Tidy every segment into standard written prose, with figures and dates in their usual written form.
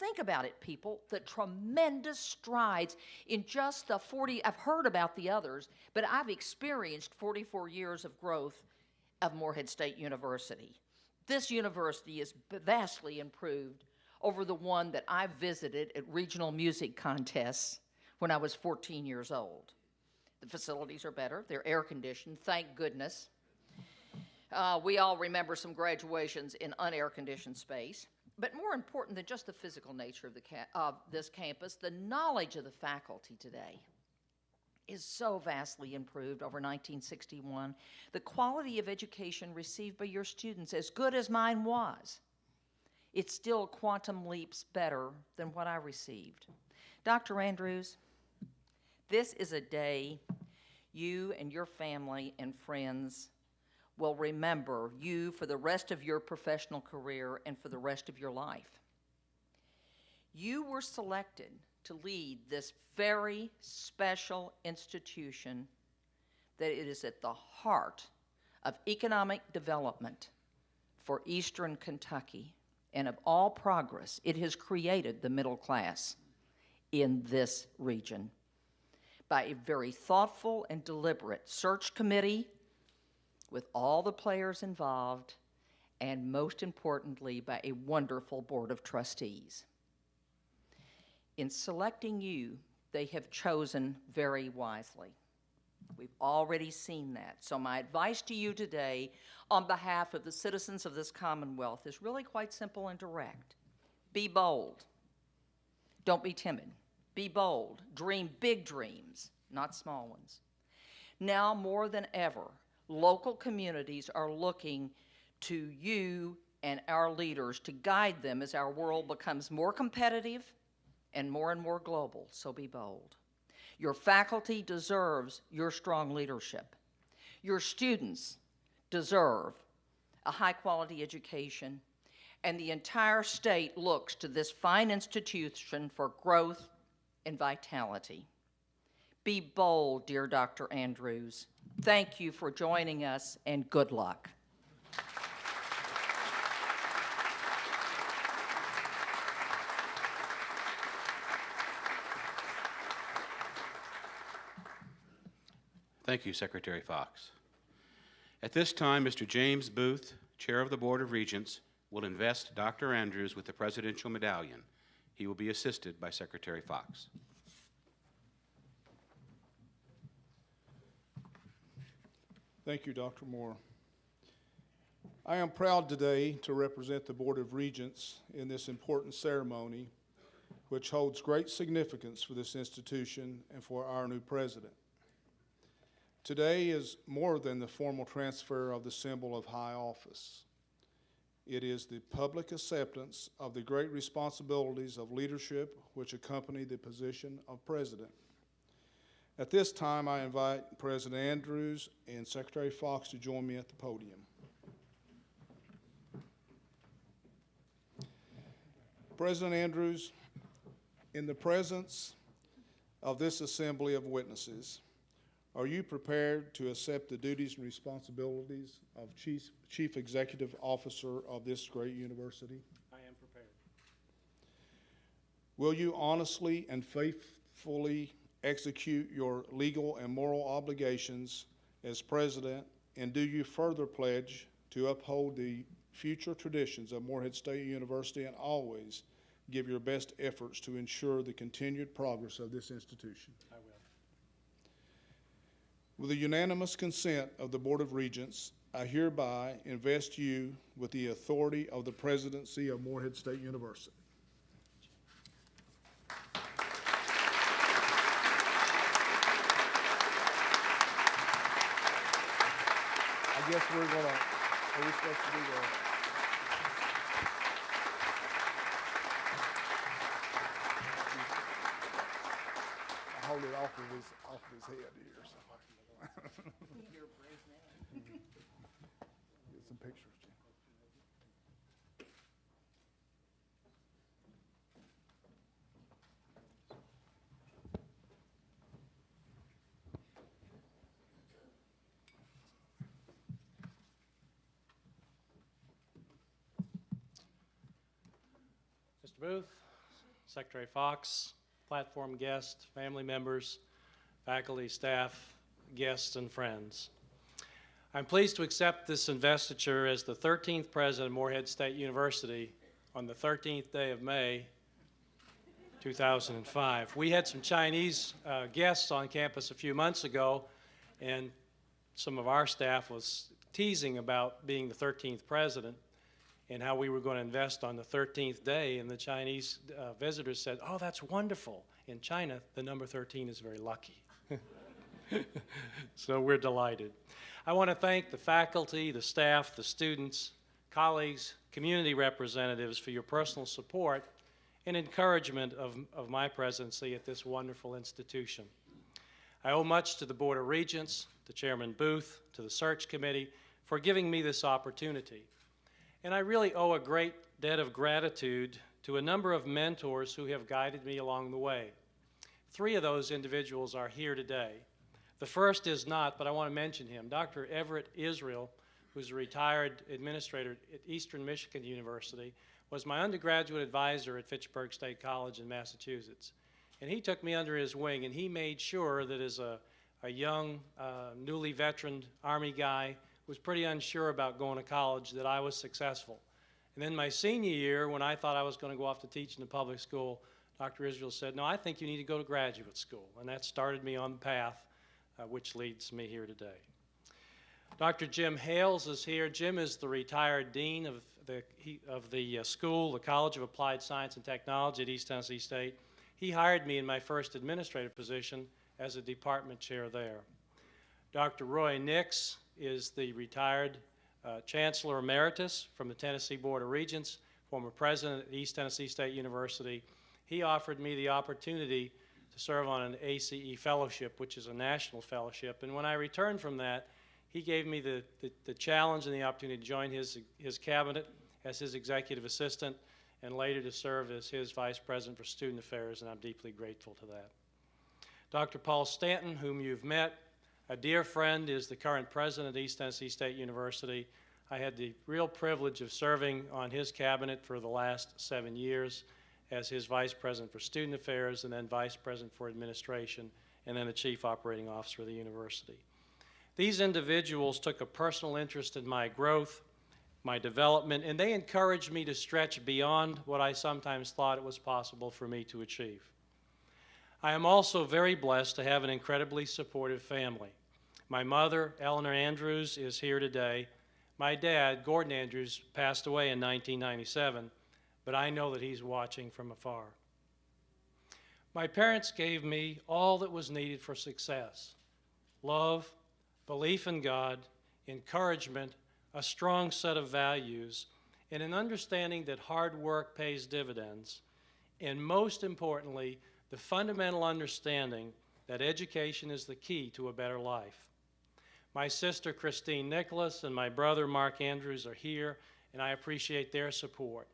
Think about it, people, the tremendous strides in just the 40, I've heard about the others, but I've experienced 44 years of growth of Morehead State University. This university is vastly improved over the one that I visited at regional music contests when I was 14 years old. The facilities are better, they're air conditioned, thank goodness. We all remember some graduations in unair conditioned space. But more important than just the physical nature of this campus, the knowledge of the faculty today is so vastly improved over 1961. The quality of education received by your students, as good as mine was, it's still quantum leaps better than what I received. Dr. Andrews, this is a day you and your family and friends will remember you for the rest of your professional career and for the rest of your life. You were selected to lead this very special institution that it is at the heart of economic development for Eastern Kentucky, and of all progress, it has created the middle class in this region by a very thoughtful and deliberate search committee with all the players involved, and most importantly, by a wonderful board of trustees. In selecting you, they have chosen very wisely. We've already seen that. So my advice to you today, on behalf of the citizens of this Commonwealth, is really quite simple and direct. Be bold. Don't be timid. Be bold. Dream big dreams, not small ones. Now more than ever, local communities are looking to you and our leaders to guide them as our world becomes more competitive and more global, so be bold. Your faculty deserves your strong leadership. Your students deserve a high-quality education, and the entire state looks to this fine institution for growth and vitality. Be bold, dear Dr. Andrews. Thank you for joining us, and good luck. Thank you, Secretary Fox. At this time, Mr. James Booth, Chair of the Board of Regents, will invest Dr. Andrews with the Presidential Medallion. He will be assisted by Secretary Fox. Thank you, Dr. Moore. I am proud today to represent the Board of Regents in this important ceremony, which holds great significance for this institution and for our new president. Today is more than the formal transfer of the symbol of high office. It is the public acceptance of the great responsibilities of leadership which accompany the position of president. At this time, I invite President Andrews and Secretary Fox to join me at the podium. President Andrews, in the presence of this assembly of witnesses, are you prepared to accept the duties and responsibilities of Chief Executive Officer of this great university? I am prepared. Will you honestly and faithfully execute your legal and moral obligations as president, and do you further pledge to uphold the future traditions of Morehead State University and always give your best efforts to ensure the continued progress of this institution? I will. With the unanimous consent of the Board of Regents, I hereby invest you with the authority of the presidency of Morehead State University. I guess are we supposed to do the hold it off of his head here. So. Get some pictures, Jim. Mr. Booth, Secretary Fox, platform guests, family members, faculty, staff, guests, and friends. I'm pleased to accept this investiture as the 13th president of Morehead State University on the 13th day of May, 2005. We had some Chinese guests on campus a few months ago, and some of our staff was teasing about being the 13th president and how we were going to invest on the 13th day, and the Chinese visitors said, "Oh, that's wonderful. In China, the number 13 is very lucky." So we're delighted. I want to thank the faculty, the staff, the students, colleagues, community representatives for your personal support and encouragement of my presidency at this wonderful institution. I owe much to the Board of Regents, to Chairman Booth, to the Search Committee for giving me this opportunity. And I really owe a great debt of gratitude to a number of mentors who have guided me along the way. 3 of those individuals are here today. The first is not, but I want to mention him, Dr. Everett Israel, who's a retired administrator at Eastern Michigan University, was my undergraduate advisor at Fitchburg State College in Massachusetts. And he took me under his wing, and he made sure that as a young, newly veteran Army guy who was pretty unsure about going to college, that I was successful. And then my senior year, when I thought I was going to go off to teach in the public school, Dr. Israel said, "No, I think you need to go to graduate school." And that started me on the path which leads me here today. Dr. Jim Hales is here. Jim is the retired dean of the school, the College of Applied Science and Technology at East Tennessee State. He hired me in my first administrative position as a department chair there. Dr. Roy Nix is the retired Chancellor Emeritus from the Tennessee Board of Regents, former president at East Tennessee State University. He offered me the opportunity to serve on an ACE fellowship, which is a national fellowship. And when I returned from that, he gave me the challenge and the opportunity to join his cabinet as his executive assistant and later to serve as his vice president for student affairs, and I'm deeply grateful to that. Dr. Paul Stanton, whom you've met, a dear friend, is the current president at East Tennessee State University. I had the real privilege of serving on his cabinet for the last 7 years as his vice president for student affairs and then vice president for administration and then the chief operating officer of the university. These individuals took a personal interest in my growth, my development, and they encouraged me to stretch beyond what I sometimes thought it was possible for me to achieve. I am also very blessed to have an incredibly supportive family. My mother, Eleanor Andrews, is here today. My dad, Gordon Andrews, passed away in 1997, but I know that he's watching from afar. My parents gave me all that was needed for success: love, belief in God, encouragement, a strong set of values, and an understanding that hard work pays dividends, and most importantly, the fundamental understanding that education is the key to a better life. My sister Christine Nicholas and my brother Mark Andrews are here, and I appreciate their support.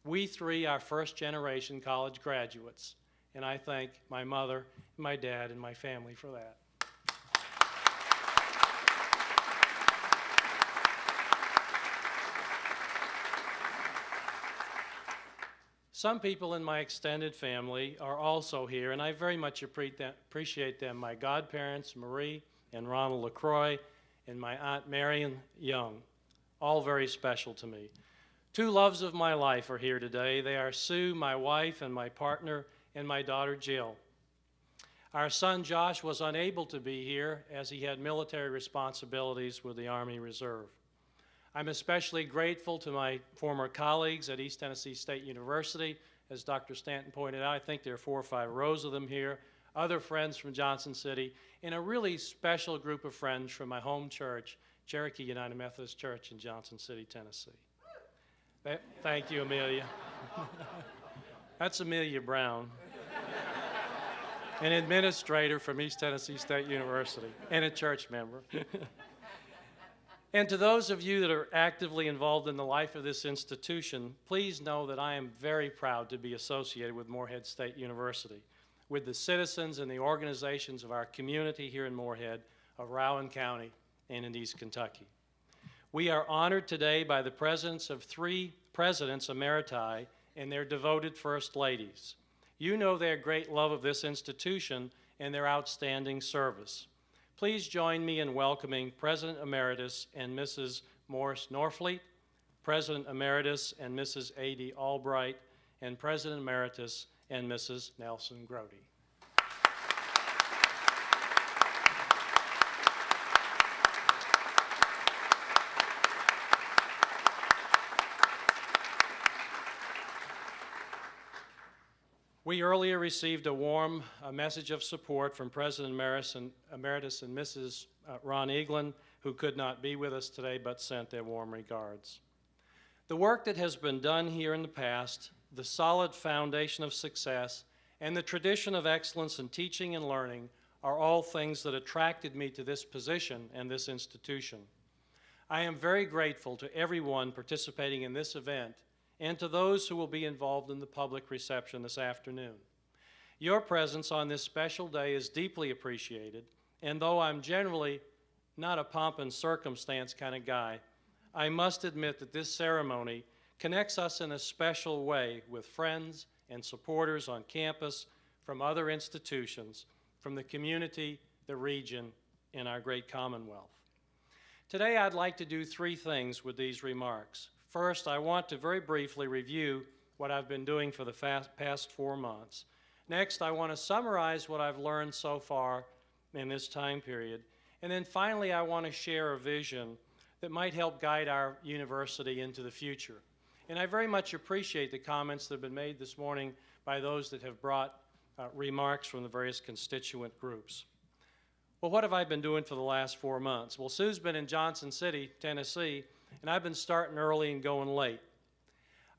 We 3 are first-generation college graduates, and I thank my mother, my dad, and my family for that. Some people in my extended family are also here, and I very much appreciate them. My godparents, Marie and Ronald LaCroix, and my Aunt Marion Young, all very special to me. 2 loves of my life are here today. They are Sue, my wife, and my partner, and my daughter Jill. Our son Josh was unable to be here as he had military responsibilities with the Army Reserve. I'm especially grateful to my former colleagues at East Tennessee State University. As Dr. Stanton pointed out, I think there are 4 or 5 rows of them here, other friends from Johnson City, and a really special group of friends from my home church, Cherokee United Methodist Church in Johnson City, Tennessee. Thank you, Amelia. That's Amelia Brown, an administrator from East Tennessee State University and a church member. And to those of you that are actively involved in the life of this institution, please know that I am very proud to be associated with Morehead State University, with the citizens and the organizations of our community here in Morehead, of Rowan County, and in East Kentucky. We are honored today by the presence of 3 presidents emeriti and their devoted first ladies. You know their great love of this institution and their outstanding service. Please join me in welcoming President Emeritus and Mrs. Morris Norfleet, President Emeritus and Mrs. A.D. Albright, and President Emeritus and Mrs. Nelson Grody. We earlier received a warm message of support from President Emeritus and Mrs. Ron Eaglin, who could not be with us today but sent their warm regards. The work that has been done here in the past, the solid foundation of success, and the tradition of excellence in teaching and learning are all things that attracted me to this position and this institution. I am very grateful to everyone participating in this event and to those who will be involved in the public reception this afternoon. Your presence on this special day is deeply appreciated, and though I'm generally not a pomp and circumstance kind of guy, I must admit that this ceremony connects us in a special way with friends and supporters on campus from other institutions, from the community, the region, and our great Commonwealth. Today, I'd like to do three things with these remarks. First, I want to very briefly review what I've been doing for the past 4 months. Next, I want to summarize what I've learned so far in this time period. And then finally, I want to share a vision that might help guide our university into the future. And I very much appreciate the comments that have been made this morning by those that have brought remarks from the various constituent groups. Well, what have I been doing for the last 4 months? Well, Sue's been in Johnson City, Tennessee, and I've been starting early and going late.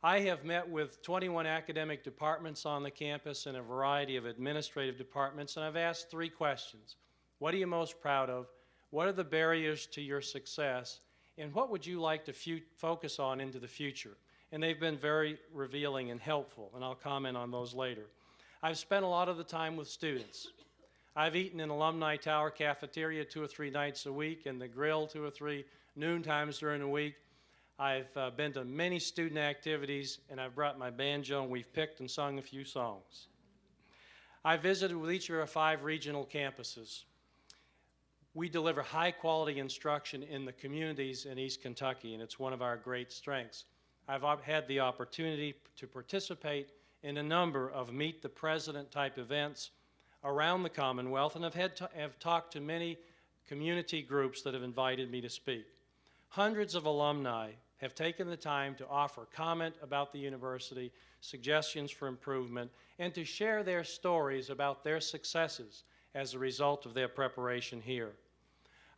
I have met with 21 academic departments on the campus and a variety of administrative departments, and I've asked 3 questions. What are you most proud of? What are the barriers to your success? And what would you like to focus on into the future? And they've been very revealing and helpful, and I'll comment on those later. I've spent a lot of the time with students. I've eaten in Alumni Tower cafeteria 2 or 3 nights a week, and the grill 2 or 3 noon times during the week. I've been to many student activities, and I've brought my banjo, and we've picked and sung a few songs. I visited with each of our 5 regional campuses. We deliver high-quality instruction in the communities in East Kentucky, and it's one of our great strengths. I've had the opportunity to participate in a number of Meet the President type events around the Commonwealth, and have talked to many community groups that have invited me to speak. Hundreds of alumni have taken the time to offer comment about the university, suggestions for improvement, and to share their stories about their successes as a result of their preparation here.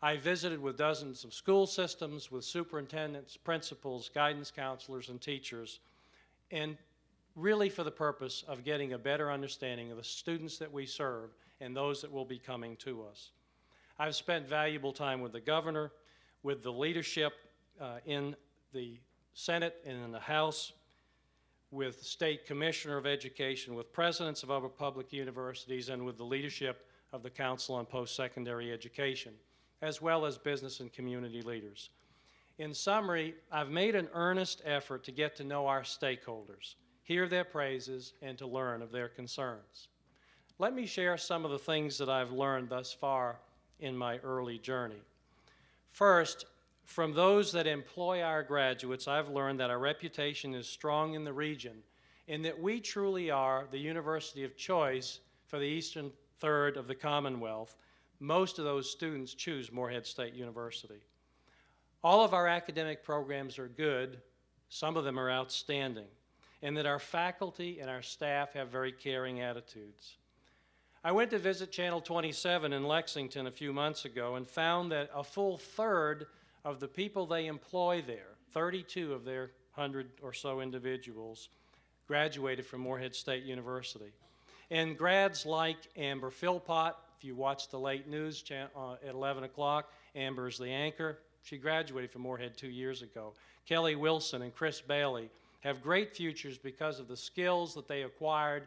I visited with dozens of school systems, with superintendents, principals, guidance counselors, and teachers, and really for the purpose of getting a better understanding of the students that we serve and those that will be coming to us. I've spent valuable time with the governor, with the leadership in the Senate and in the House, with the State Commissioner of Education, with presidents of other public universities, and with the leadership of the Council on Post-Secondary Education, as well as business and community leaders. In summary, I've made an earnest effort to get to know our stakeholders, hear their praises, and to learn of their concerns. Let me share some of the things that I've learned thus far in my early journey. First, from those that employ our graduates, I've learned that our reputation is strong in the region and that we truly are the university of choice for the eastern third of the Commonwealth. Most of those students choose Morehead State University. All of our academic programs are good, some of them are outstanding, and that our faculty and our staff have very caring attitudes. I went to visit Channel 27 in Lexington a few months ago and found that a full third of the people they employ there, 32 of their 100 or so individuals, graduated from Morehead State University. And grads like Amber Philpott, if you watch the late news at 11 o'clock, Amber's the anchor. She graduated from Morehead 2 years ago. Kelly Wilson and Chris Bailey have great futures because of the skills that they acquired